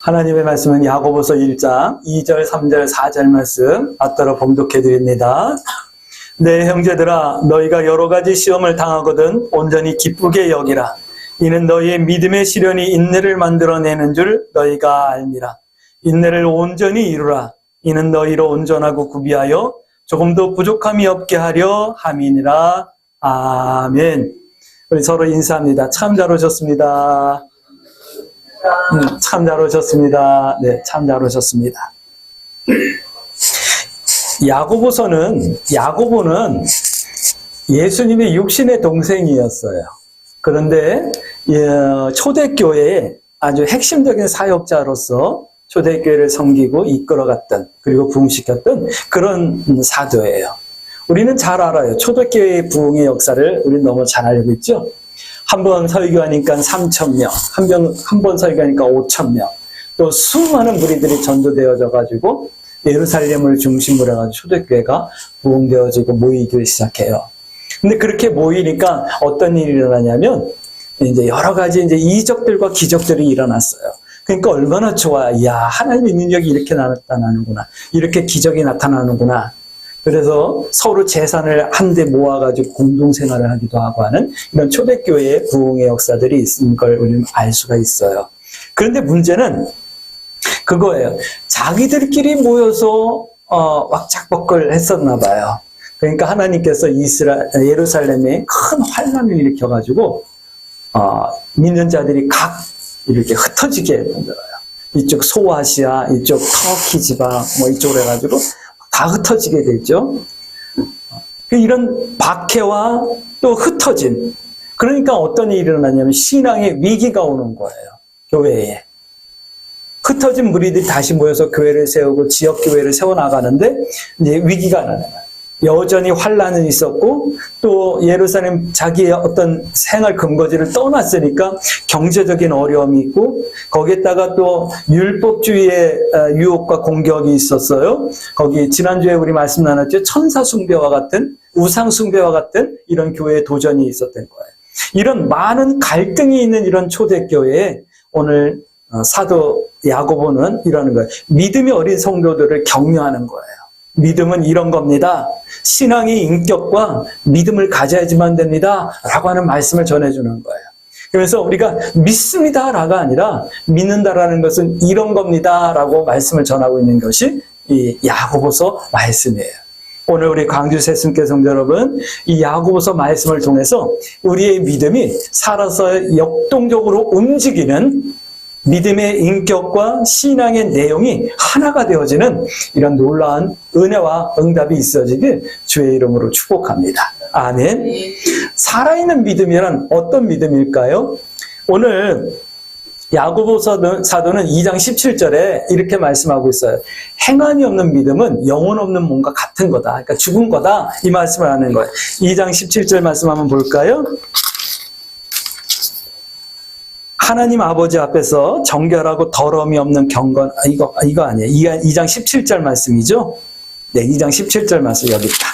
하나님의 말씀은 야고보서 1장 2절, 3절, 4절 말씀 앞따라 봉독해 드립니다. 내 형제들아, 너희가 여러 가지 시험을 당하거든 온전히 기쁘게 여기라. 이는 너희의 믿음의 시련이 인내를 만들어내는 줄 너희가 알미라. 인내를 온전히 이루라. 이는 너희로 온전하고 구비하여 조금도 부족함이 없게 하려 함이니라. 아멘. 우리 서로 인사합니다. 참 잘 오셨습니다. 참 잘 오셨습니다. 네, 참 잘 오셨습니다. 야고보는 예수님의 육신의 동생이었어요. 그런데 초대교회의 아주 핵심적인 사역자로서 초대교회를 섬기고 이끌어갔던, 그리고 부흥시켰던 그런 사도예요. 우리는 잘 알아요. 초대교회의 부흥의 역사를 우리는 너무 잘 알고 있죠. 한 번 설교하니까 3,000명, 한 번 설교하니까 5,000명, 또 수많은 무리들이 전도되어져 가지고 예루살렘을 중심으로 해가지고 초대교회가 부흥되어지고 모이기 시작해요. 근데 그렇게 모이니까 어떤 일이 일어나냐면 이제 여러 가지 이제 이적들과 기적들이 일어났어요. 그러니까 얼마나 좋아. 이야, 하나님의 능력이 이렇게 나타나는구나. 이렇게 기적이 나타나는구나. 그래서 서로 재산을 한데 모아가지고 공동생활을 하기도 하고 하는 이런 초대교회의 부흥의 역사들이 있는 걸 우리는 알 수가 있어요. 그런데 문제는 그거예요. 자기들끼리 모여서 왁작벅글 했었나 봐요. 그러니까 하나님께서 예루살렘에 큰 환란을 일으켜가지고 믿는 자들이 각 이렇게 흩어지게 만들어요. 이쪽 소아시아, 이쪽 터키 지방, 이쪽으로 해가지고 다 흩어지게 되죠. 이런 박해와 또 흩어짐. 그러니까 어떤 일이 일어나냐면 신앙의 위기가 오는 거예요. 교회에. 흩어진 무리들이 다시 모여서 교회를 세우고 지역교회를 세워나가는데 이제 위기가 나는 거예요. 여전히 환란은 있었고 또 예루살렘 자기의 어떤 생활 근거지를 떠났으니까 경제적인 어려움이 있고 거기에다가 또 율법주의의 유혹과 공격이 있었어요. 거기 지난주에 우리 말씀 나눴죠. 천사 숭배와 같은 우상 숭배와 같은 이런 교회의 도전이 있었던 거예요. 이런 많은 갈등이 있는 이런 초대교회에 오늘 사도 야고보는 이러는 거예요. 믿음이 어린 성도들을 격려하는 거예요. 믿음은 이런 겁니다. 신앙의 인격과 믿음을 가져야지만 됩니다. 라고 하는 말씀을 전해주는 거예요. 그래서 우리가 믿습니다라가 아니라 믿는다라는 것은 이런 겁니다. 라고 말씀을 전하고 있는 것이 이 야고보서 말씀이에요. 오늘 우리 광주 새순교 성도 여러분, 이 야고보서 말씀을 통해서 우리의 믿음이 살아서 역동적으로 움직이는 믿음의 인격과 신앙의 내용이 하나가 되어지는 이런 놀라운 은혜와 응답이 있어지길 주의 이름으로 축복합니다. 아멘. 살아있는 믿음이란 어떤 믿음일까요? 오늘 야고보 사도는 2장 17절에 이렇게 말씀하고 있어요. 행함이 없는 믿음은 영혼 없는 몸과 같은 거다. 그러니까 죽은 거다. 이 말씀을 하는 거예요. 2장 17절 말씀 한번 볼까요? 하나님 아버지 앞에서 정결하고 더러움이 없는 경건, 이거 아니에요. 2장 17절 말씀이죠? 네, 2장 17절 말씀 여기 있다.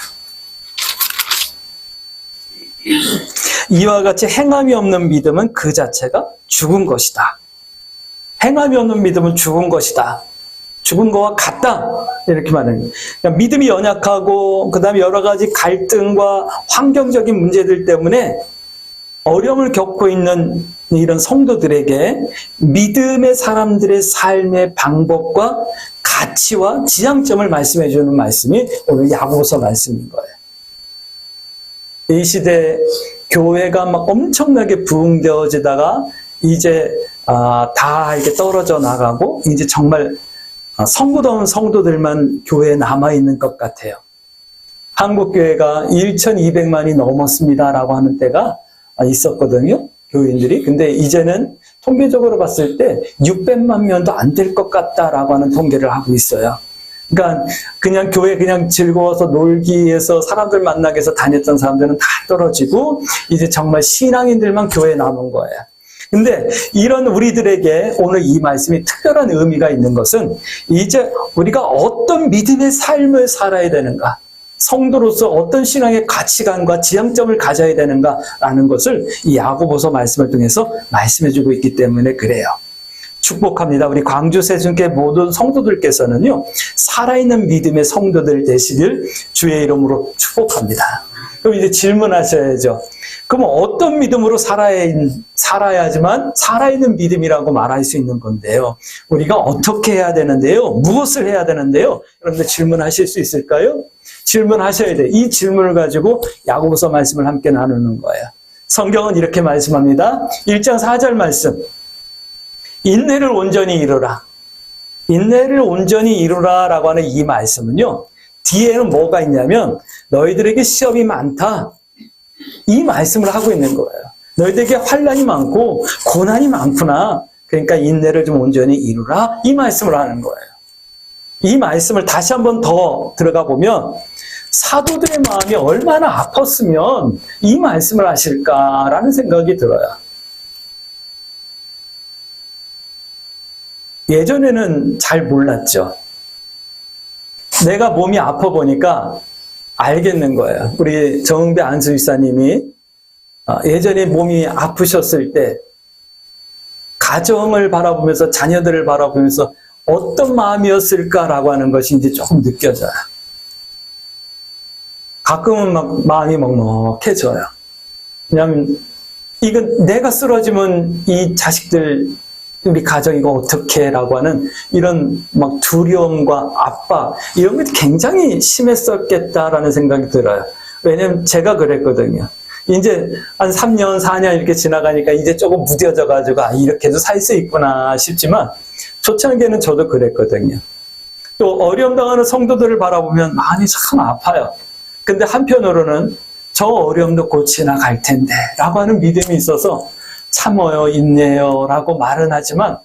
이와 같이 행함이 없는 믿음은 그 자체가 죽은 것이다. 행함이 없는 믿음은 죽은 것이다. 죽은 거와 같다. 이렇게 말하는 거예요. 그러니까 믿음이 연약하고, 그 다음에 여러 가지 갈등과 환경적인 문제들 때문에 어려움을 겪고 있는 이런 성도들에게 믿음의 사람들의 삶의 방법과 가치와 지향점을 말씀해 주는 말씀이 오늘 야고보서 말씀인 거예요. 이 시대 교회가 막 엄청나게 부흥되어지다가 이제 다 이렇게 떨어져 나가고 이제 정말 성구다운 성도들만 교회에 남아있는 것 같아요. 한국교회가 1,200만이 넘었습니다라고 하는 때가 있었거든요. 교인들이. 근데 이제는 통계적으로 봤을 때 600만 명도 안 될 것 같다라고 하는 통계를 하고 있어요. 그러니까 그냥 교회 그냥 즐거워서 놀기 위해서 사람들 만나기 위해서 다녔던 사람들은 다 떨어지고 이제 정말 신앙인들만 교회에 남은 거예요. 근데 이런 우리들에게 오늘 이 말씀이 특별한 의미가 있는 것은 이제 우리가 어떤 믿음의 삶을 살아야 되는가, 성도로서 어떤 신앙의 가치관과 지향점을 가져야 되는가라는 것을 이 야고보서 말씀을 통해서 말씀해주고 있기 때문에 그래요. 축복합니다. 우리 광주 세순교회 모든 성도들께서는요, 살아있는 믿음의 성도들 되시길 주의 이름으로 축복합니다. 그럼 이제 질문하셔야죠. 그럼 어떤 믿음으로 살아야지만 살아있는 믿음이라고 말할 수 있는 건데요. 우리가 어떻게 해야 되는데요? 무엇을 해야 되는데요? 여러분들 질문하실 수 있을까요? 질문하셔야 돼요. 이 질문을 가지고 야고보서 말씀을 함께 나누는 거예요. 성경은 이렇게 말씀합니다. 1장 4절 말씀. 인내를 온전히 이루라. 인내를 온전히 이루라 라고 하는 이 말씀은요, 뒤에는 뭐가 있냐면 너희들에게 시험이 많다, 이 말씀을 하고 있는 거예요. 너희들에게 환난이 많고 고난이 많구나. 그러니까 인내를 좀 온전히 이루라, 이 말씀을 하는 거예요. 이 말씀을 다시 한번 더 들어가 보면 사도들의 마음이 얼마나 아팠으면 이 말씀을 하실까라는 생각이 들어요. 예전에는 잘 몰랐죠. 내가 몸이 아파 보니까 알겠는 거예요. 우리 정은배 안수집사님이 예전에 몸이 아프셨을 때 가정을 바라보면서, 자녀들을 바라보면서 어떤 마음이었을까라고 하는 것이 이제 조금 느껴져요. 가끔은 막 마음이 먹먹해져요. 왜냐하면 이건 내가 쓰러지면 이 자식들, 우리 가정 이거 어떻게 라고 하는 이런 막 두려움과 압박, 이런 게 굉장히 심했었겠다라는 생각이 들어요. 왜냐면 제가 그랬거든요. 이제 한 3년, 4년 이렇게 지나가니까 이제 조금 무뎌져가지고 이렇게도 살 수 있구나 싶지만 초창기에는 저도 그랬거든요. 또 어려움 당하는 성도들을 바라보면 마음이 참 아파요. 근데 한편으로는 저 어려움도 곧 지나갈 텐데 라고 하는 믿음이 있어서 참어요, 인내요 라고 말은 하지만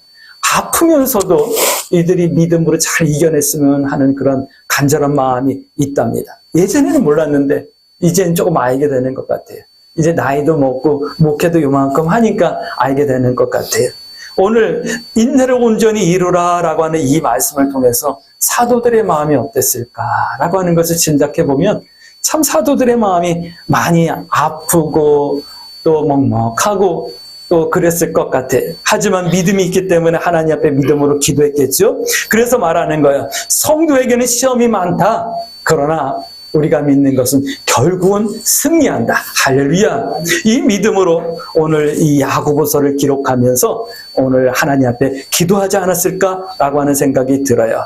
아프면서도 이들이 믿음으로 잘 이겨냈으면 하는 그런 간절한 마음이 있답니다. 예전에는 몰랐는데 이제는 조금 알게 되는 것 같아요. 이제 나이도 먹고 목회도 요만큼 하니까 알게 되는 것 같아요. 오늘 인내를 온전히 이루라 라고 하는 이 말씀을 통해서 사도들의 마음이 어땠을까 라고 하는 것을 짐작해 보면 참 사도들의 마음이 많이 아프고 또 먹먹하고 또 그랬을 것 같아요. 하지만 믿음이 있기 때문에 하나님 앞에 믿음으로 기도했겠죠. 그래서 말하는 거예요. 성도에게는 시험이 많다. 그러나 우리가 믿는 것은 결국은 승리한다. 할렐루야. 이 믿음으로 오늘 이 야고보서를 기록하면서 오늘 하나님 앞에 기도하지 않았을까라고 하는 생각이 들어요.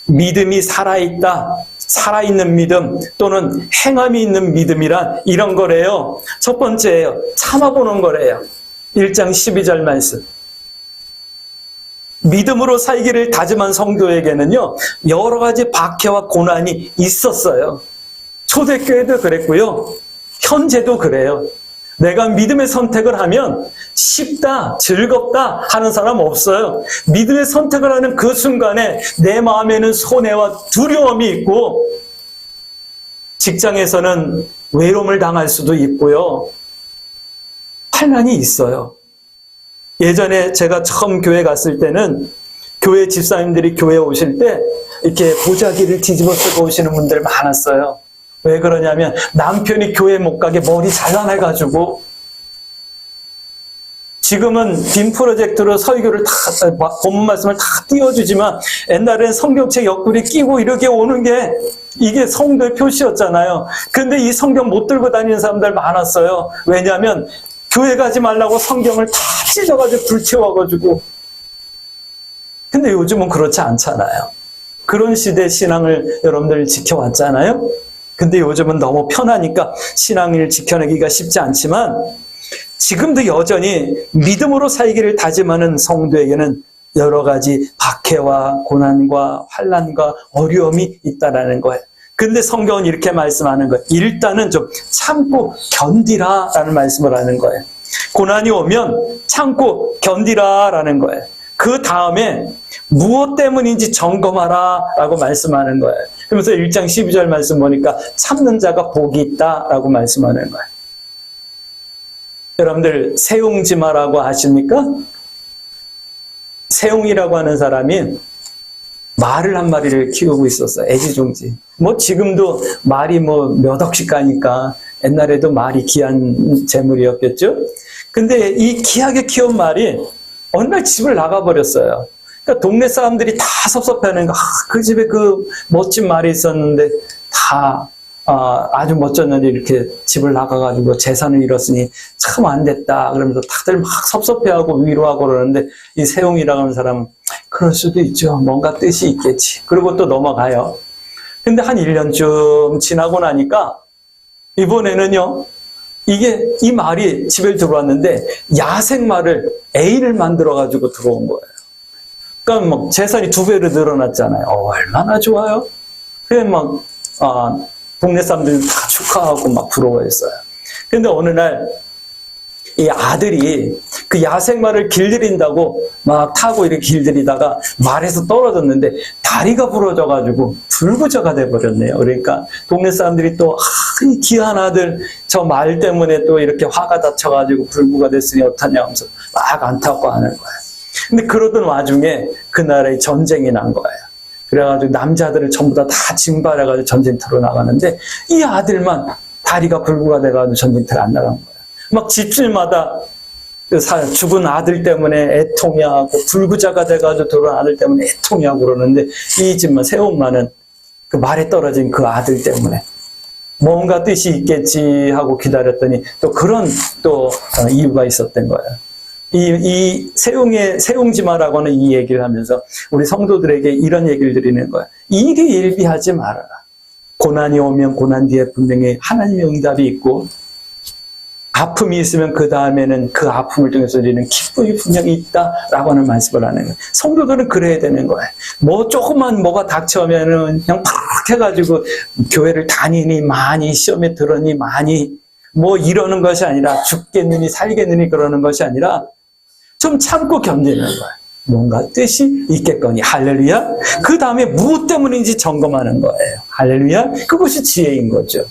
믿음이 살아있다. 살아있는 믿음 또는 행함이 있는 믿음이란 이런 거래요. 첫 번째예요. 참아보는 거래요. 1장 12절 말씀. 믿음으로 살기를 다짐한 성도에게는요, 여러 가지 박해와 고난이 있었어요. 초대교회도 그랬고요. 현재도 그래요. 내가 믿음의 선택을 하면 쉽다, 즐겁다 하는 사람 없어요. 믿음의 선택을 하는 그 순간에 내 마음에는 손해와 두려움이 있고, 직장에서는 외로움을 당할 수도 있고요. 환난이 있어요. 예전에 제가 처음 교회 갔을 때는 교회 집사님들이 교회에 오실 때 이렇게 보자기를 뒤집어 쓰고 오시는 분들 많았어요. 왜 그러냐면 남편이 교회 못 가게 머리 잘라내가지고, 지금은 빔 프로젝트로 설교를 다, 본문 말씀을 다 띄워주지만 옛날에는 성경책 옆구리 끼고 이렇게 오는 게 이게 성도의 표시였잖아요. 근데 이 성경 못 들고 다니는 사람들 많았어요. 왜냐하면 교회 가지 말라고 성경을 다 찢어가지고 불태워가지고. 근데 요즘은 그렇지 않잖아요. 그런 시대 신앙을 여러분들 지켜왔잖아요. 근데 요즘은 너무 편하니까 신앙을 지켜내기가 쉽지 않지만 지금도 여전히 믿음으로 살기를 다짐하는 성도에게는 여러 가지 박해와 고난과 환난과 어려움이 있다라는 거예요. 근데 성경은 이렇게 말씀하는 거예요. 일단은 좀 참고 견디라 라는 말씀을 하는 거예요. 고난이 오면 참고 견디라 라는 거예요. 그 다음에 무엇 때문인지 점검하라 라고 말씀하는 거예요. 그러면서 1장 12절 말씀 보니까 참는 자가 복이 있다 라고 말씀하는 거예요. 여러분들 세웅지마라고 아십니까? 세웅이라고 하는 사람이 말을 한 마리를 키우고 있었어요. 애지중지. 뭐 지금도 말이 뭐 몇 억씩 가니까 옛날에도 말이 귀한 재물이었겠죠? 근데 이 귀하게 키운 말이 어느 날 집을 나가버렸어요. 그러니까 동네 사람들이 다 섭섭해하는 거, 그 집에 그 멋진 말이 있었는데 다 아주 멋졌는데 이렇게 집을 나가가지고 재산을 잃었으니 참 안 됐다. 그러면서 다들 막 섭섭해하고 위로하고 그러는데 이 세웅이라고 하는 사람은 그럴 수도 있죠. 뭔가 뜻이 있겠지. 그리고 또 넘어가요. 근데 한 1년쯤 지나고 나니까 이번에는요. 이 말이 집에 들어왔는데 야생말을 애인을 만들어가지고 들어온 거예요. 그러니까 막 재산이 2배로 늘어났잖아요. 얼마나 좋아요? 그래 막 동네 사람들이 다 축하하고 막 부러워했어요. 근데 어느 날 이 아들이 그 야생말을 길들인다고 막 타고 이렇게 길들이다가 말에서 떨어졌는데 다리가 부러져가지고 불구조가 돼버렸네요. 그러니까 동네 사람들이 또 이 귀한 아들 저 말 때문에 또 이렇게 화가 다쳐가지고 불구가 됐으니 어떠냐 하면서 막 안타까워하는 거예요. 근데 그러던 와중에 그 나라에 전쟁이 난 거예요. 그래가지고 남자들을 전부 다 징발해가지고 전쟁터로 나가는데 이 아들만 다리가 불구가 돼가지고 전쟁터에 안 나간 거예요. 막 집집마다 죽은 아들 때문에 애통해하고 불구자가 돼가지고 들어온 아들 때문에 애통해하고 그러는데 이 집만 세엄마는 그 말에 떨어진 그 아들 때문에 뭔가 뜻이 있겠지 하고 기다렸더니 또 그런 이유가 있었던 거예요. 이 세웅지마라고 하는 이 얘기를 하면서 우리 성도들에게 이런 얘기를 드리는 거예요. 일이 일비하지 말아라. 고난이 오면 고난 뒤에 분명히 하나님의 응답이 있고 아픔이 있으면 그 다음에는 그 아픔을 통해서 우리는 기쁨이 분명히 있다라고 하는 말씀을 하는 거예요. 성도들은 그래야 되는 거예요. 뭐 조금만 뭐가 닥쳐오면은 그냥 팍 해가지고 교회를 다니니 많이 시험에 들으니 많이 뭐 이러는 것이 아니라 죽겠느니 살겠느니 그러는 것이 아니라 좀 참고 견디는 거예요. 뭔가 뜻이 있겠거니. 할렐루야. 그 다음에 무엇 때문인지 점검하는 거예요. 할렐루야. 그것이 지혜인 거죠.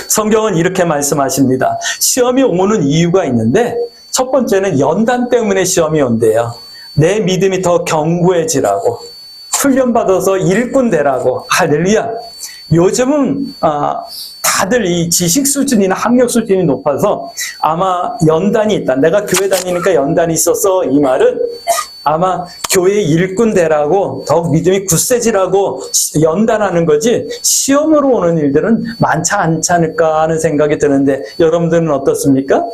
성경은 이렇게 말씀하십니다. 시험이 오는 이유가 있는데 첫 번째는 연단 때문에 시험이 온대요. 내 믿음이 더 견고해지라고, 훈련받아서 일꾼 되라고. 할렐루야. 요즘은 다들 이 지식 수준이나 학력 수준이 높아서 아마 연단이 있다. 내가 교회 다니니까 연단이 있어서 이 말은 아마 교회 일꾼 되라고 더욱 믿음이 굳세지라고 연단하는 거지 시험으로 오는 일들은 많지 않지 않을까 하는 생각이 드는데 여러분들은 어떻습니까?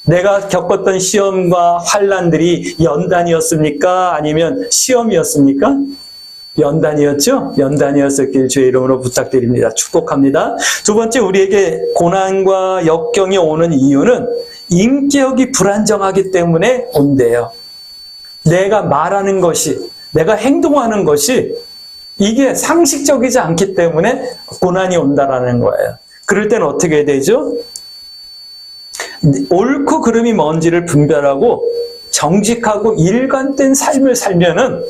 내가 겪었던 시험과 환난들이 연단이었습니까? 아니면 시험이었습니까? 연단이었죠? 연단이었었길 주의 이름으로 부탁드립니다. 축복합니다. 두 번째, 우리에게 고난과 역경이 오는 이유는 인격이 불안정하기 때문에 온대요. 내가 말하는 것이, 내가 행동하는 것이 이게 상식적이지 않기 때문에 고난이 온다라는 거예요. 그럴 때는 어떻게 되죠? 옳고 그름이 뭔지를 분별하고 정직하고 일관된 삶을 살면은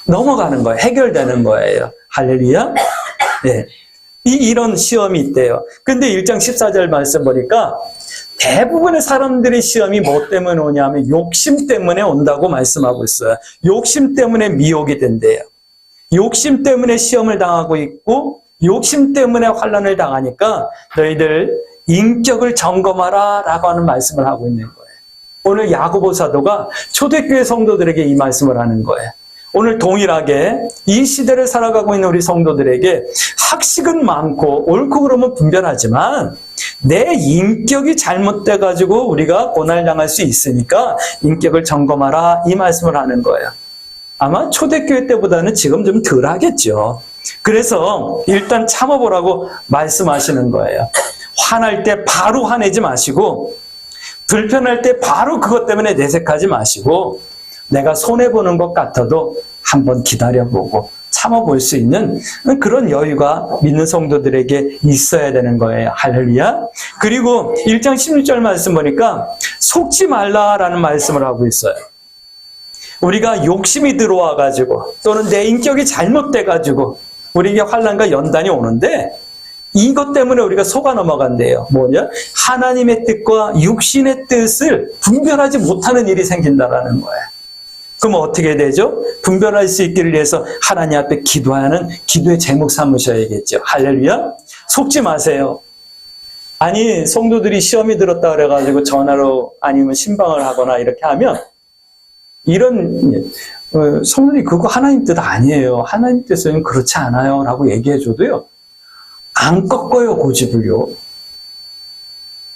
넘어가는 거예요. 해결되는 거예요. 할렐루야. 네. 이런 시험이 있대요. 근데 1장 14절 말씀 보니까 대부분의 사람들의 시험이 뭐 때문에 오냐면 욕심 때문에 온다고 말씀하고 있어요. 욕심 때문에 미혹이 된대요. 욕심 때문에 시험을 당하고 있고 욕심 때문에 환난을 당하니까 너희들 인격을 점검하라 라고 하는 말씀을 하고 있는 거예요. 오늘 야고보 사도가 초대교회 성도들에게 이 말씀을 하는 거예요. 오늘 동일하게 이 시대를 살아가고 있는 우리 성도들에게 학식은 많고 옳고 그름은 분별하지만 내 인격이 잘못돼가지고 우리가 고난을 당할 수 있으니까 인격을 점검하라 이 말씀을 하는 거예요. 아마 초대교회 때보다는 지금 좀 덜 하겠죠. 그래서 일단 참아보라고 말씀하시는 거예요. 화날 때 바로 화내지 마시고 불편할 때 바로 그것 때문에 내색하지 마시고 내가 손해보는 것 같아도 한번 기다려보고 참아볼 수 있는 그런 여유가 믿는 성도들에게 있어야 되는 거예요. 할렐루야. 그리고 1장 16절 말씀 보니까 속지 말라라는 말씀을 하고 있어요. 우리가 욕심이 들어와가지고 또는 내 인격이 잘못돼가지고 우리에게 환난과 연단이 오는데 이것 때문에 우리가 속아 넘어간대요. 뭐냐? 하나님의 뜻과 육신의 뜻을 분별하지 못하는 일이 생긴다라는 거예요. 그럼 어떻게 되죠? 분별할 수 있기를 위해서 하나님 앞에 기도하는 기도의 제목 삼으셔야겠죠. 할렐루야. 속지 마세요. 아니 성도들이 시험이 들었다 그래가지고 전화로 아니면 신방을 하거나 이렇게 하면 이런 성도님 그거 하나님 뜻 아니에요. 하나님 뜻은 그렇지 않아요. 라고 얘기해줘도요. 안 꺾어요. 고집을요.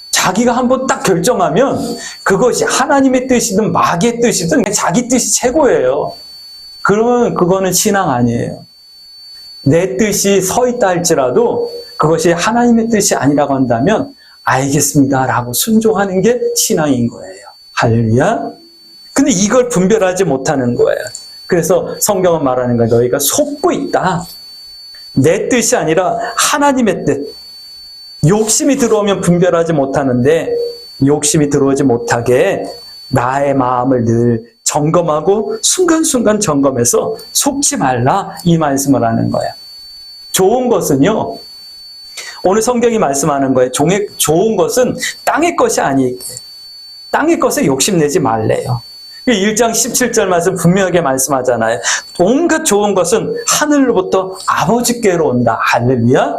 자기가 한번 딱 결정하면 그것이 하나님의 뜻이든 마귀의 뜻이든 자기 뜻이 최고예요. 그러면 그거는 신앙 아니에요. 내 뜻이 서 있다 할지라도 그것이 하나님의 뜻이 아니라고 한다면 알겠습니다 라고 순종하는 게 신앙인 거예요. 할렐루야. 근데 이걸 분별하지 못하는 거예요. 그래서 성경은 말하는 거예요. 너희가 속고 있다. 내 뜻이 아니라 하나님의 뜻. 욕심이 들어오면 분별하지 못하는데 욕심이 들어오지 못하게 나의 마음을 늘 점검하고 순간순간 점검해서 속지 말라 이 말씀을 하는 거예요. 좋은 것은요. 오늘 성경이 말씀하는 거예요. 좋은 것은 땅의 것이 아니에요. 땅의 것에 욕심내지 말래요. 1장 17절 말씀 분명하게 말씀하잖아요. 온갖 좋은 것은 하늘로부터 아버지께로 온다. 할렐루야.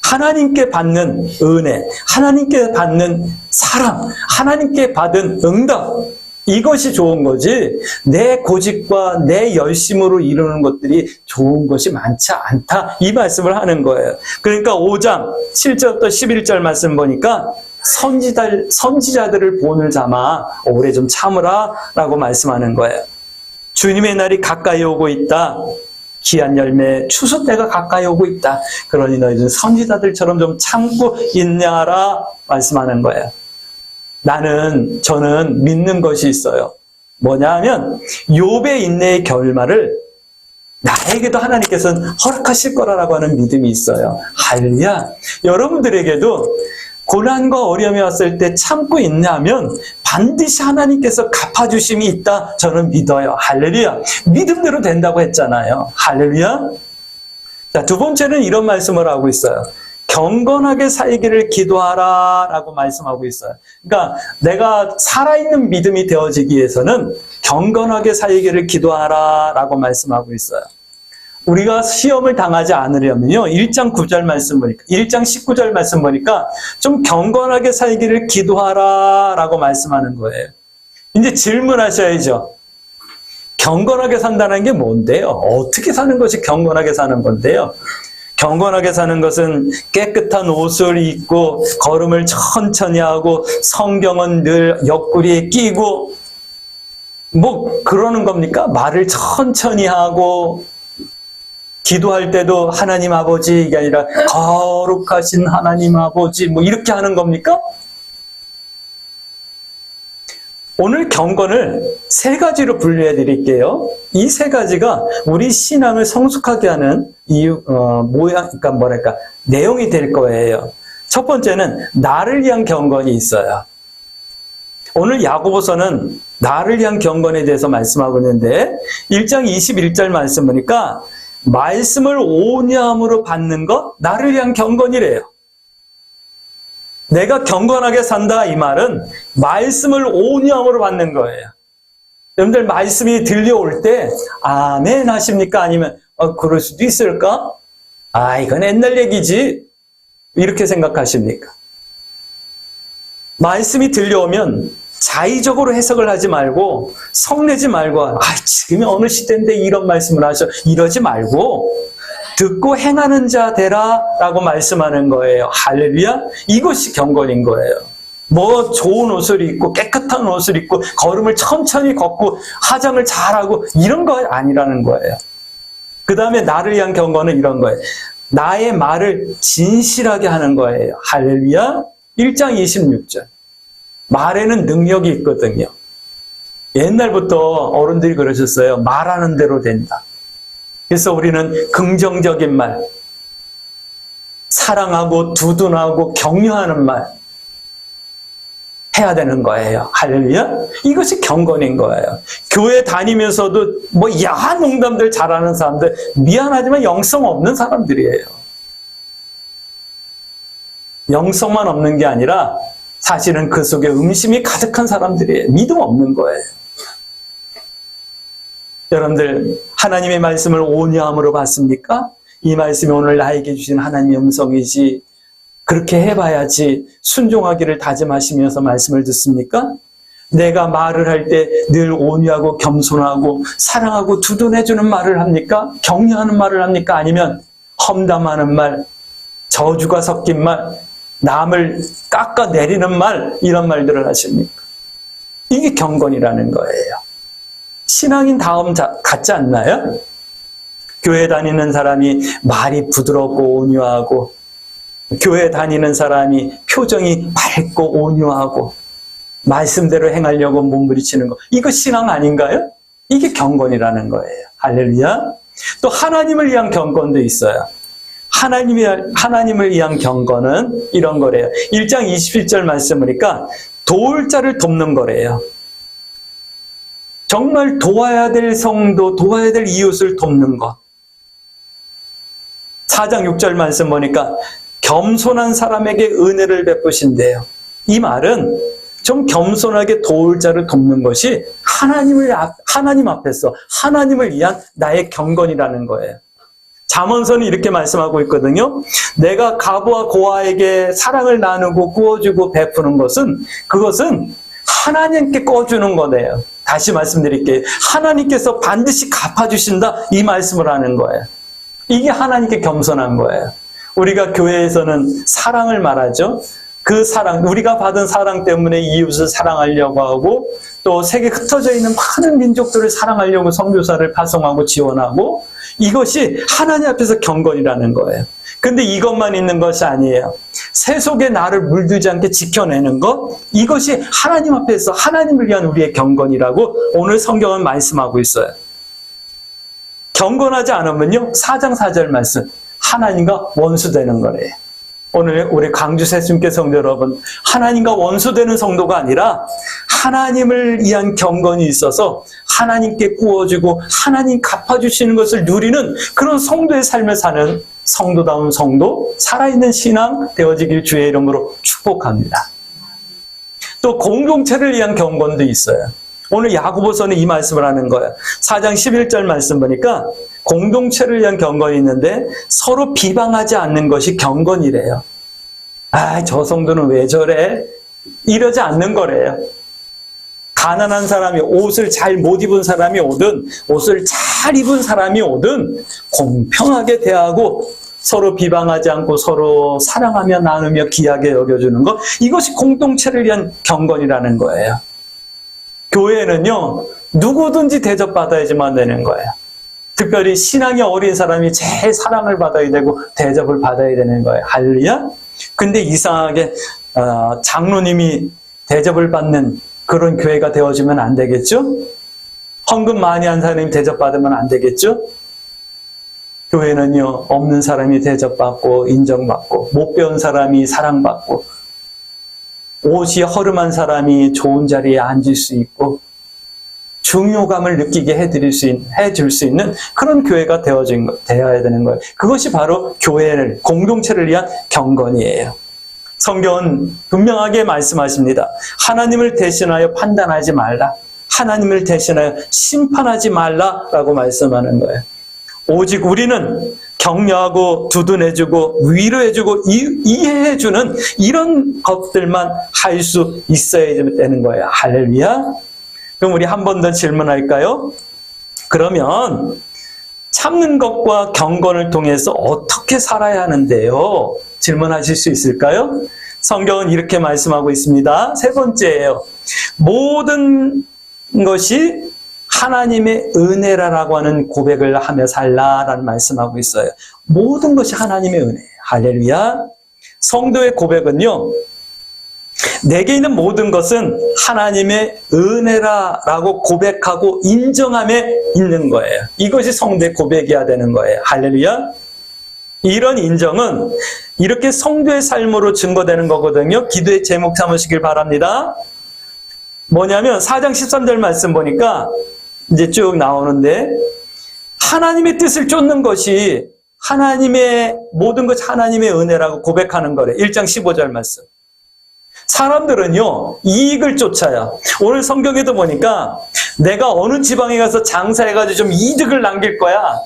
하나님께 받는 은혜, 하나님께 받는 사랑, 하나님께 받은 응답, 이것이 좋은 거지 내 고집과 내 열심으로 이루는 것들이 좋은 것이 많지 않다 이 말씀을 하는 거예요. 그러니까 5장 7절부터 11절 말씀 보니까 선지자들을 본을 삼아 오래 좀 참으라 라고 말씀하는 거예요. 주님의 날이 가까이 오고 있다. 귀한 열매 추수 때가 가까이 오고 있다. 그러니 너희는 선지자들처럼 좀 참고 인내하라 말씀하는 거예요. 저는 믿는 것이 있어요. 뭐냐 하면 욥의 인내의 결말을 나에게도 하나님께서는 허락하실 거라고 하는 믿음이 있어요. 할렐루야. 여러분들에게도 고난과 어려움이 왔을 때 참고 인내하면 반드시 하나님께서 갚아주심이 있다. 저는 믿어요. 할렐루야. 믿음대로 된다고 했잖아요. 할렐루야. 자, 두 번째는 이런 말씀을 하고 있어요. 경건하게 살기를 기도하라 라고 말씀하고 있어요. 그러니까 내가 살아있는 믿음이 되어지기 위해서는 경건하게 살기를 기도하라 라고 말씀하고 있어요. 우리가 시험을 당하지 않으려면요. 1장 9절 말씀 보니까, 1장 19절 말씀 보니까 좀 경건하게 살기를 기도하라 라고 말씀하는 거예요. 이제 질문하셔야죠. 경건하게 산다는 게 뭔데요? 어떻게 사는 것이 경건하게 사는 건데요? 경건하게 사는 것은 깨끗한 옷을 입고 걸음을 천천히 하고 성경은 늘 옆구리에 끼고 뭐 그러는 겁니까? 말을 천천히 하고 기도할 때도 하나님 아버지 이게 아니라 거룩하신 하나님 아버지 뭐 이렇게 하는 겁니까? 오늘 경건을 세 가지로 분류해 드릴게요. 이 세 가지가 우리 신앙을 성숙하게 하는 내용이 될 거예요. 첫 번째는 나를 위한 경건이 있어요. 오늘 야고보서는 나를 위한 경건에 대해서 말씀하고 있는데 1장 21절 말씀 보니까 말씀을 온유함으로 받는 것, 나를 위한 경건이래요. 내가 경건하게 산다 이 말은 말씀을 온유함으로 받는 거예요. 여러분들 말씀이 들려올 때 아멘 하십니까? 아니면 그럴 수도 있을까? 이건 옛날 얘기지. 이렇게 생각하십니까? 말씀이 들려오면 자의적으로 해석을 하지 말고 성내지 말고 지금이 어느 시대인데 이런 말씀을 하셔 이러지 말고 듣고 행하는 자 되라 라고 말씀하는 거예요. 할렐루야. 이것이 경건인 거예요. 뭐 좋은 옷을 입고 깨끗한 옷을 입고 걸음을 천천히 걷고 화장을 잘하고 이런 거 아니라는 거예요. 그 다음에 나를 위한 경건은 이런 거예요. 나의 말을 진실하게 하는 거예요. 할렐루야. 1장 26절. 말에는 능력이 있거든요. 옛날부터 어른들이 그러셨어요. 말하는 대로 된다. 그래서 우리는 긍정적인 말, 사랑하고 두둔하고 격려하는 말 해야 되는 거예요. 할렐루야. 이것이 경건인 거예요. 교회 다니면서도 뭐 야한 농담들 잘하는 사람들 미안하지만 영성 없는 사람들이에요. 영성만 없는 게 아니라 사실은 그 속에 음심이 가득한 사람들이에요. 믿음 없는 거예요. 여러분들 하나님의 말씀을 온유함으로 받습니까? 이 말씀이 오늘 나에게 주신 하나님의 음성이지 그렇게 해봐야지 순종하기를 다짐하시면서 말씀을 듣습니까? 내가 말을 할 때 늘 온유하고 겸손하고 사랑하고 두둔해주는 말을 합니까? 격려하는 말을 합니까? 아니면 험담하는 말, 저주가 섞인 말, 남을 깎아내리는 말, 이런 말들을 하십니까? 이게 경건이라는 거예요. 신앙인 다음 같지 않나요? 교회 다니는 사람이 말이 부드럽고 온유하고, 교회 다니는 사람이 표정이 밝고 온유하고, 말씀대로 행하려고 몸부리치는 거, 이거 신앙 아닌가요? 이게 경건이라는 거예요. 할렐루야. 또 하나님을 위한 경건도 있어요. 하나님을 위한 경건은 이런 거래요. 1장 27절 말씀 보니까 도울 자를 돕는 거래요. 정말 도와야 될 성도, 도와야 될 이웃을 돕는 것. 4장 6절 말씀 보니까 겸손한 사람에게 은혜를 베푸신대요. 이 말은 좀 겸손하게 도울 자를 돕는 것이 하나님 앞에서 하나님을 위한 나의 경건이라는 거예요. 잠언서는 이렇게 말씀하고 있거든요. 내가 과부와 고아에게 사랑을 나누고 구워주고 베푸는 것은, 그것은 하나님께 꺼주는 거네요. 다시 말씀드릴게요. 하나님께서 반드시 갚아주신다, 이 말씀을 하는 거예요. 이게 하나님께 겸손한 거예요. 우리가 교회에서는 사랑을 말하죠. 그 사랑, 우리가 받은 사랑 때문에 이웃을 사랑하려고 하고, 또 세계 흩어져 있는 많은 민족들을 사랑하려고 선교사를 파송하고 지원하고, 이것이 하나님 앞에서 경건이라는 거예요. 근데 이것만 있는 것이 아니에요. 세속에 나를 물들지 않게 지켜내는 것, 이것이 하나님 앞에서 하나님을 위한 우리의 경건이라고 오늘 성경은 말씀하고 있어요. 경건하지 않으면요, 4장 4절 말씀, 하나님과 원수되는 거래요. 오늘 우리 광주 새순교 성도 여러분, 하나님과 원수되는 성도가 아니라 하나님을 위한 경건이 있어서 하나님께 구워주고 하나님 갚아주시는 것을 누리는 그런 성도의 삶을 사는 성도다운 성도, 살아있는 신앙 되어지길 주의 이름으로 축복합니다. 또 공동체를 위한 경건도 있어요. 오늘 야고보서는 이 말씀을 하는 거예요. 4장 11절 말씀 보니까 공동체를 위한 경건이 있는데 서로 비방하지 않는 것이 경건이래요. 아, 저 성도는 왜 저래? 이러지 않는 거래요. 가난한 사람이, 옷을 잘 못 입은 사람이 오든 옷을 잘 입은 사람이 오든 공평하게 대하고 서로 비방하지 않고 서로 사랑하며 나누며 귀하게 여겨주는 것, 이것이 공동체를 위한 경건이라는 거예요. 교회는요, 누구든지 대접받아야지만 되는 거예요. 특별히 신앙이 어린 사람이 제일 사랑을 받아야 되고 대접을 받아야 되는 거예요. 할렐루야. 근데 이상하게 장로님이 대접을 받는 그런 교회가 되어지면 안 되겠죠? 헌금 많이 한 사람이 대접받으면 안 되겠죠? 교회는요, 없는 사람이 대접받고 인정받고, 못 배운 사람이 사랑받고, 옷이 허름한 사람이 좋은 자리에 앉을 수 있고, 중요감을 느끼게 해줄 수 있는 그런 교회가 되어야 되는 거예요. 그것이 바로 교회를, 공동체를 위한 경건이에요. 성경은 분명하게 말씀하십니다. 하나님을 대신하여 판단하지 말라. 하나님을 대신하여 심판하지 말라라고 말씀하는 거예요. 오직 우리는 격려하고 두둔해주고 위로해주고 이해해주는 이런 것들만 할 수 있어야 되는 거예요. 할렐루야. 그럼 우리 한 번 더 질문할까요? 그러면 참는 것과 경건을 통해서 어떻게 살아야 하는데요? 질문하실 수 있을까요? 성경은 이렇게 말씀하고 있습니다. 세 번째예요. 모든 것이 하나님의 은혜라고 하는 고백을 하며 살라라는 말씀하고 있어요. 모든 것이 하나님의 은혜예요. 할렐루야. 성도의 고백은요, 내게 있는 모든 것은 하나님의 은혜라고 고백하고 인정함에 있는 거예요. 이것이 성도의 고백이어야 되는 거예요. 할렐루야. 이런 인정은 이렇게 성도의 삶으로 증거되는 거거든요. 기도의 제목 삼으시길 바랍니다. 뭐냐면 4장 13절 말씀 보니까 이제 쭉 나오는데, 하나님의 뜻을 쫓는 것이 하나님의 모든 것이 하나님의 은혜라고 고백하는 거래. 1장 15절 말씀. 사람들은요, 이익을 쫓아요. 오늘 성경에도 보니까 내가 어느 지방에 가서 장사해가지고 좀 이득을 남길 거야,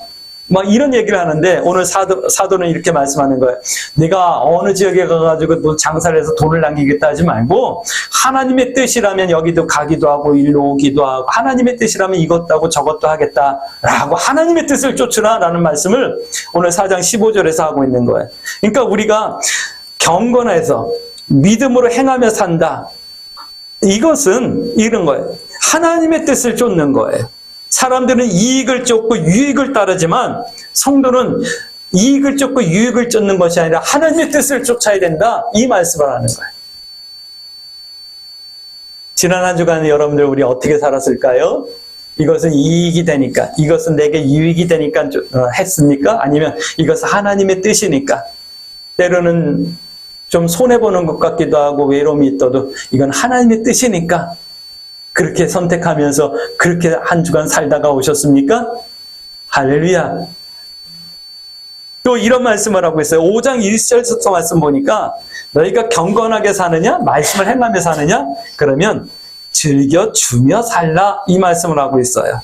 막 이런 얘기를 하는데 오늘 사도는 이렇게 말씀하는 거예요. 내가 어느 지역에 가가지고 또 장사를 해서 돈을 남기겠다 하지 말고 하나님의 뜻이라면 여기도 가기도 하고 일로 오기도 하고 하나님의 뜻이라면 이것도 하고 저것도 하겠다라고 하나님의 뜻을 쫓으라라는 말씀을 오늘 4장 15절에서 하고 있는 거예요. 그러니까 우리가 경건해서 믿음으로 행하며 산다. 이것은 이런 거예요. 하나님의 뜻을 쫓는 거예요. 사람들은 이익을 쫓고 유익을 따르지만 성도는 이익을 쫓고 유익을 쫓는 것이 아니라 하나님의 뜻을 쫓아야 된다. 이 말씀을 하는 거예요. 지난 한 주간 여러분들 우리 어떻게 살았을까요? 이것은 이익이 되니까, 이것은 내게 유익이 되니까 했습니까? 아니면 이것은 하나님의 뜻이니까? 때로는 좀 손해보는 것 같기도 하고 외로움이 있어도 이건 하나님의 뜻이니까 그렇게 선택하면서 그렇게 한 주간 살다가 오셨습니까? 할렐루야. 또 이런 말씀을 하고 있어요. 5장 1절부터 말씀 보니까 너희가 경건하게 사느냐? 말씀을 행하며 사느냐? 그러면 즐겨주며 살라. 이 말씀을 하고 있어요.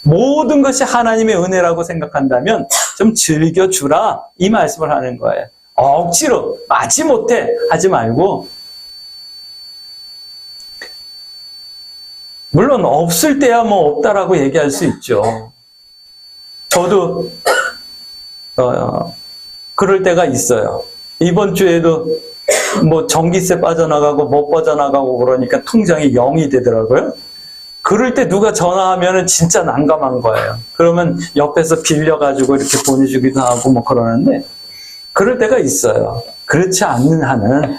모든 것이 하나님의 은혜라고 생각한다면 좀 즐겨주라. 이 말씀을 하는 거예요. 억지로 마지못해 하지 말고, 물론 없을 때야 뭐 없다라고 얘기할 수 있죠. 저도 그럴 때가 있어요. 이번 주에도 뭐 전기세 빠져나가고 못 빠져나가고 그러니까 통장이 0이 되더라고요. 그럴 때 누가 전화하면은 진짜 난감한 거예요. 그러면 옆에서 빌려가지고 이렇게 보내주기도 하고 뭐 그러는데, 그럴 때가 있어요. 그렇지 않는 한은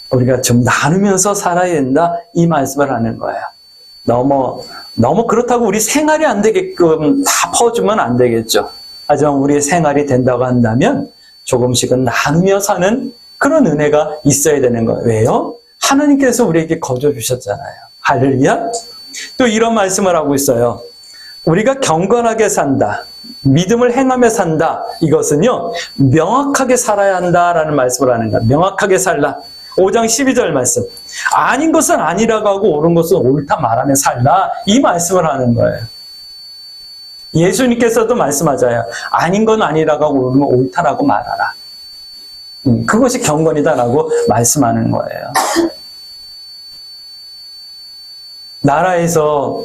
우리가 좀 나누면서 살아야 된다. 이 말씀을 하는 거예요. 너무 그렇다고 우리 생활이 안 되게끔 다 퍼주면 안 되겠죠. 하지만 우리의 생활이 된다고 한다면 조금씩은 나누며 사는 그런 은혜가 있어야 되는 거예요. 왜요? 하나님께서 우리에게 거저 주셨잖아요. 할렐루야. 또 이런 말씀을 하고 있어요. 우리가 경건하게 산다. 믿음을 행하며 산다. 이것은요, 명확하게 살아야 한다라는 말씀을 하는 거야. 명확하게 살라. 5장 12절 말씀. 아닌 것은 아니라고 하고 옳은 것은 옳다 말하며 살라. 이 말씀을 하는 거예요. 예수님께서도 말씀하잖아요. 아닌 건 아니라고 하고 옳은 건 옳다라고 말하라. 그것이 경건이다라고 말씀하는 거예요. 나라에서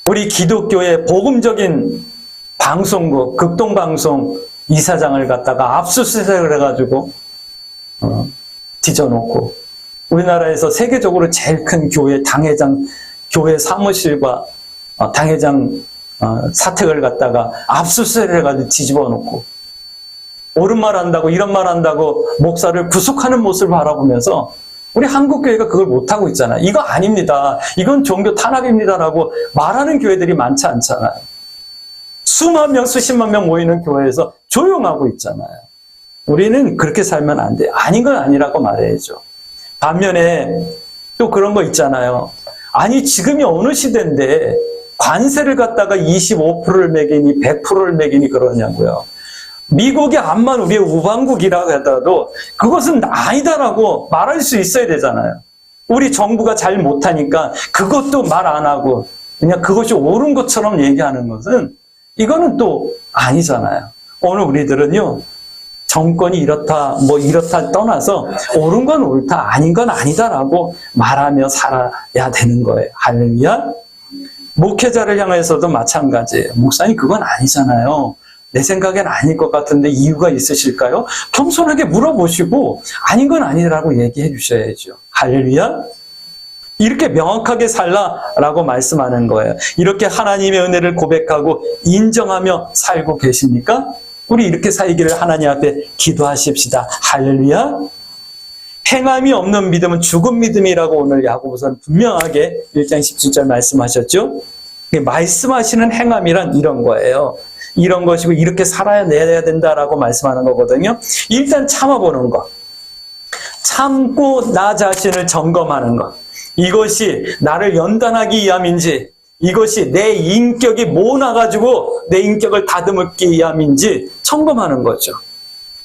우리 기독교의 복음적인 방송국, 극동방송 이사장을 갖다가 압수수색을 해가지고 뒤져놓고, 우리나라에서 세계적으로 제일 큰 교회 당회장, 교회 사무실과 당회장 사택을 갖다가 압수수색을 해가지고 뒤집어놓고, 옳은 말 한다고 이런 말 한다고 목사를 구속하는 모습을 바라보면서 우리 한국교회가 그걸 못하고 있잖아요. 이거 아닙니다. 이건 종교 탄압입니다라고 말하는 교회들이 많지 않잖아요. 수만 명, 수십만 명 모이는 교회에서 조용하고 있잖아요. 우리는 그렇게 살면 안 돼요. 아닌 건 아니라고 말해야죠. 반면에 또 그런 거 있잖아요. 아니, 지금이 어느 시대인데 관세를 갖다가 25%를 매기니 100%를 매기니 그러냐고요. 미국이 암만 우리의 우방국이라고 하더라도 그것은 아니다라고 말할 수 있어야 되잖아요. 우리 정부가 잘 못하니까 그것도 말 안 하고 그냥 그것이 옳은 것처럼 얘기하는 것은 이거는 또 아니잖아요. 오늘 우리들은요, 정권이 이렇다 뭐 이렇다 떠나서 옳은 건 옳다 아닌 건 아니다라고 말하며 살아야 되는 거예요. 할렐루야. 목회자를 향해서도 마찬가지예요. 목사님 그건 아니잖아요. 내 생각엔 아닐 것 같은데 이유가 있으실까요? 겸손하게 물어보시고 아닌 건 아니라고 얘기해 주셔야죠. 할렐루야. 이렇게 명확하게 살라라고 말씀하는 거예요. 이렇게 하나님의 은혜를 고백하고 인정하며 살고 계십니까? 우리 이렇게 살기를 하나님 앞에 기도하십시다. 할렐루야. 행함이 없는 믿음은 죽은 믿음이라고 오늘 야고보서는 분명하게 1장 17절 말씀하셨죠. 말씀하시는 행함이란 이런 거예요. 이런 것이고 이렇게 살아내야 된다라고 말씀하는 거거든요. 일단 참아보는 것. 참고 나 자신을 점검하는 것. 이것이 나를 연단하기 위함인지, 이것이 내 인격이 모나가지고 내 인격을 다듬기 위함인지 점검하는 거죠.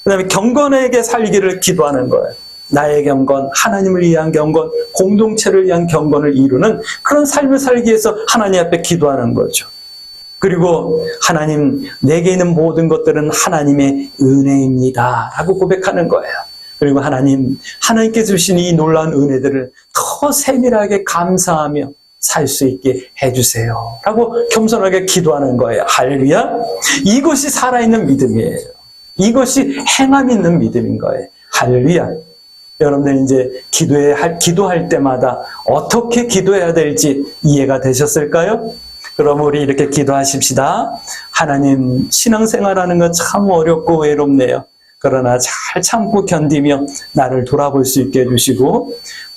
그 다음에 경건하게 살기를 기도하는 거예요. 나의 경건, 하나님을 위한 경건, 공동체를 위한 경건을 이루는 그런 삶을 살기 위해서 하나님 앞에 기도하는 거죠. 그리고 하나님, 내게 있는 모든 것들은 하나님의 은혜입니다 라고 고백하는 거예요. 그리고 하나님께 주신 이 놀라운 은혜들을 더 세밀하게 감사하며 살 수 있게 해주세요 라고 겸손하게 기도하는 거예요. 할렐루야. 이것이 살아있는 믿음이에요. 이것이 행함 있는 믿음인 거예요. 할렐루야. 여러분들 이제 기도할 때마다 어떻게 기도해야 될지 이해가 되셨을까요? 그럼 우리 이렇게 기도하십시다. 하나님, 신앙생활하는 거 참 어렵고 외롭네요. 그러나 잘 참고 견디며 나를 돌아볼 수 있게 해주시고,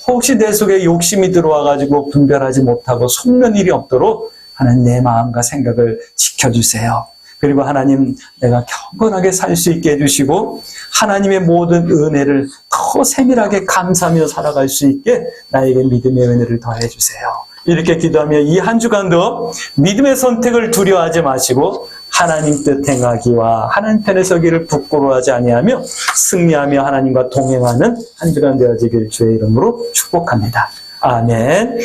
혹시 내 속에 욕심이 들어와가지고 분별하지 못하고 속는 일이 없도록 하나님 내 마음과 생각을 지켜주세요. 그리고 하나님, 내가 경건하게 살 수 있게 해주시고 하나님의 모든 은혜를 더 세밀하게 감사하며 살아갈 수 있게 나에게 믿음의 은혜를 더해주세요. 이렇게 기도하며 이 한 주간도 믿음의 선택을 두려워하지 마시고 하나님 뜻 행하기와 하나님 편에 서기를 부끄러워하지 아니하며 승리하며 하나님과 동행하는 한 주간 되어지길 주의 이름으로 축복합니다. 아멘.